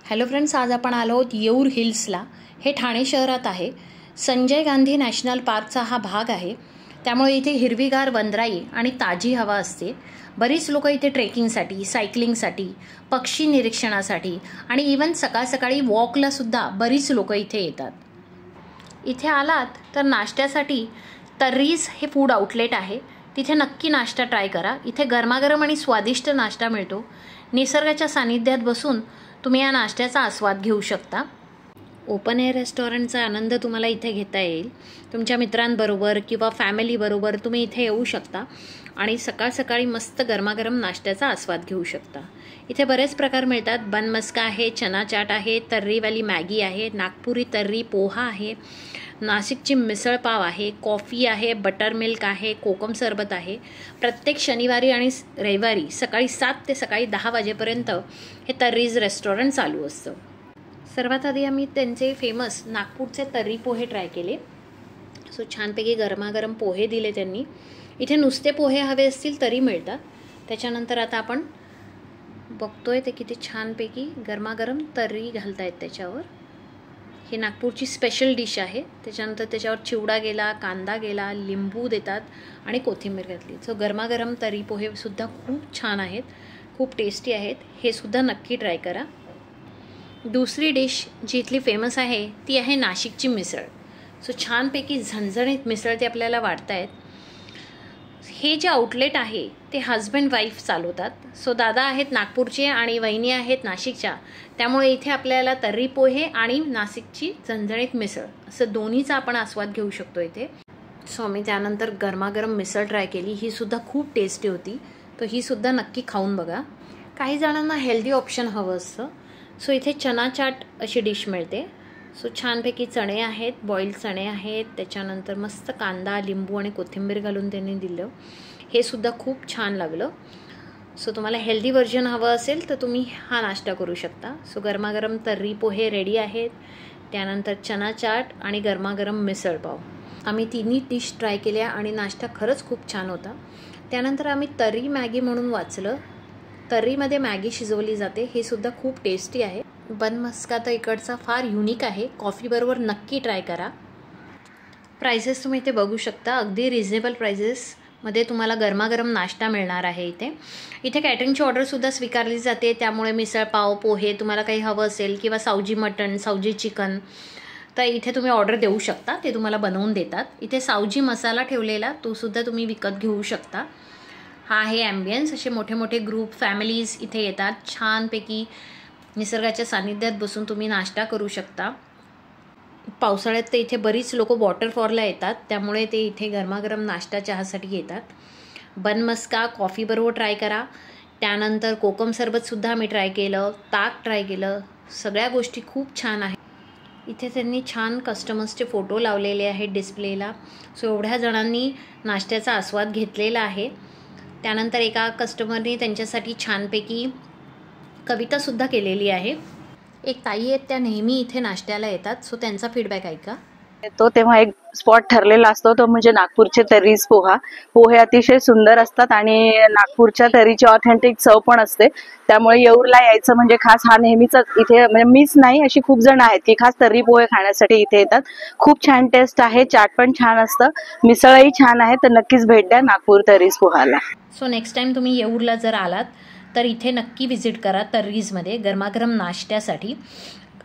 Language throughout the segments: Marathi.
हॅलो फ्रेंड्स, आज आपण आलो आहोत येऊर हिल्सला. हे ठाणे शहरात आहे. संजय गांधी नॅशनल पार्कचा हा भाग आहे. त्यामुळे इथे हिरवीगार वनराई आणि ताजी हवा असते. बरीच लोक इथे ट्रेकिंगसाठी, सायकलिंगसाठी, पक्षी निरीक्षणासाठी आणि इवन सकाळ सकाळी वॉकला सुद्धा बरीच लोक इथे येतात. इथे आलात तर नाश्त्यासाठी तर्रीज हे फूड आउटलेट आहे. तिथे नक्की नाश्ता ट्राय करा. इथे गरमागरम आणि स्वादिष्ट नाश्ता मिळतो. निसर्गाच्या सानिध्यात बसून तुम्ही या नाश्त्याचा आस्वाद घेऊ शकता. ओपन एअर रेस्टॉरंटचा आनंद तुम्हाला इथे घेता येईल. तुमच्या मित्रांबरोबर किंवा फॅमिलीबरोबर तुम्ही इथे येऊ शकता आणि सकाळ सकाळी मस्त गरमागरम नाश्त्याचा आस्वाद घेऊ शकता. इथे बरेच प्रकार मिळतात. बन मस्का आहे, चना चाट आहे, तर्रीवाली मॅगी आहे, नागपुरी तर्री पोहा आहे, नाशिकची मिसळ पाव आहे, कॉफी आहे, बटर मिल्क आहे, कोकम सरबत आहे. प्रत्येक शनिवारी आणि रविवारी सकाळी 7 ते सकाळी 10 वाजेपर्यंत हे तर्रीज रेस्टॉरंट चालू असतं. सर्वात आधी आम्ही त्यांचे फेमस नागपूरचे तर्री पोहे ट्राय केले. सो छानपैकी गरमागरम पोहे दिले त्यांनी. इथे नुसते पोहे हवे असतील तरी मिळतात. त्याच्यानंतर आता आपण बघतोय ते किती छानपैकी गरमागरम तर्री घालतायत त्याच्यावर. ही नागपूरची स्पेशल डिश आहे. त्याच्यानंतर त्याच्यावर चिवडा गेला, कांदा गेला, लिंबू देतात आणि कोथिंबीर घातली. सो गरमागरम तर्री पोहेसुद्धा खूप छान आहेत, खूप टेस्टी आहेत. हे सुद्धा नक्की ट्राय करा. दुसरी डिश जी इथली फेमस आहे ती आहे नाशिकची मिसळ. सो छानपैकी झणझणीत मिसळ ते आपल्याला वाढतायत. हे जे आउटलेट आहे ते हजबंड वाईफ चालवतात. सो दादा आहेत नागपूरचे आणि वहिनी आहेत नाशिकच्या. त्यामुळे इथे आपल्याला तर्री पोहे आणि नाशिकची झणझणीत मिसळ असं दोन्हीचा आपण आस्वाद घेऊ शकतो इथे. सो मी त्यानंतर गरमागरम मिसळ ट्राय केली. ही सुद्धा खूप टेस्टी होती. तर ही सुद्धा नक्की खाऊन बघा. काही जणांना हेल्दी ऑप्शन हवं असतं. सो इथे चना चाट अशी डिश मिळते. सो छानपैकी चणे आहेत, बॉईल्ड चणे आहेत. त्याच्यानंतर मस्त कांदा, लिंबू आणि कोथिंबीर घालून त्यांनी दिलं. हे सुद्धा खूप छान लागलं. सो तुम्हाला हेल्दी व्हर्जन हवं असेल तर तुम्ही हा नाश्ता करू शकता. सो गरमागरम तर्री पोहे रेडी आहेत. त्यानंतर चना चाट आणि गरमागरम मिसळ पाव. आम्ही तिन्ही डिश ट्राय केल्या आणि नाश्ता खरंच खूप छान होता. त्यानंतर आम्ही तर्री मॅगी म्हणून वाचलं. तर्रीमध्ये मॅगी शिजवली जाते. हे सुद्धा खूप टेस्टी आहे. बन मस्का तर इकडचा फार युनिक आहे. कॉफीबरोबर नक्की ट्राय करा. प्राइसेस तुम्ही इथे बघू शकता. अगदी रिझनेबल प्राइसेसमध्ये तुम्हाला गरमागरम नाश्ता मिळणार आहे इथे. इथे कॅटरिंगची ऑर्डरसुद्धा स्वीकारली जाते. त्यामुळे मिसळ पाव, पोहे तुम्हाला काही हवं असेल किंवा सावजी मटण, सावजी चिकन तर इथे तुम्ही ऑर्डर देऊ शकता. ते तुम्हाला बनवून देतात. इथे सावजी मसाला ठेवलेला तो सुद्धा तुम्ही विकत घेऊ शकता. हा आहे ॲम्बियन्स. असे मोठे मोठे ग्रुप, फॅमिलीज इथे येतात. छानपैकी निसर्गाच्या सानिध्यात बसून तुम्ही नाश्ता करू शकता. पावसाळ्यात तर इथे बरीच लोक वॉटरफॉलला येतात. त्यामुळे ते इथे गरमागरम नाश्ता चहासाठी येतात. बन मस्का कॉफीबरोबर ट्राय करा. त्यानंतर कोकम सरबतसुद्धा आम्ही ट्राय केलं, ताक ट्राय केलं. सगळ्या गोष्टी खूप छान आहेत. इथे त्यांनी छान कस्टमर्सचे फोटो लावलेले आहेत डिस्प्लेला. सो एवढ्या जणांनी नाश्त्याचा आस्वाद घेतलेला आहे. त्यानंतर एका कस्टमरने त्यांच्यासाठी छानपैकी कवितासुद्धा केलेली आहे. एक ताई आहेत, त्या नेहमी इथे नाश्त्याला येतात. सो त्यांचा फीडबॅक ऐका. तो तेव्हा एक स्पॉट ठरलेला असतो तो म्हणजे नागपूरचे तर्रीज पोहे अतिशय सुंदर असतात आणि नागपूरच्या तर्रीची ऑथेंटिक चव पण असते. त्यामुळे येऊरला यायचं म्हणजे खास हा नेहमीच इथे म्हणजे मीच नाही अशी खूप जण आहेत की खास तर्री पोहे खाण्यासाठी इथे येतात. खूप छान टेस्ट आहे. चाट पण छान असतं, मिसळही छान आहे. तर नक्कीच भेट द्या नागपूर तर्रीज पोहाला. सो नेक्स्ट टाइम तुम्ही येऊरला जर आलात तर इथे नक्की व्हिजिट करा तर्रीजमध्ये गरमागरम नाश्त्यासाठी.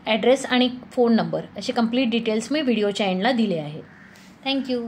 ॲड्रेस आणि फोन नंबर असे कंप्लीट डिटेल्स मी व्हिडिओच्या एंडला दिले आहेत. थँक्यू.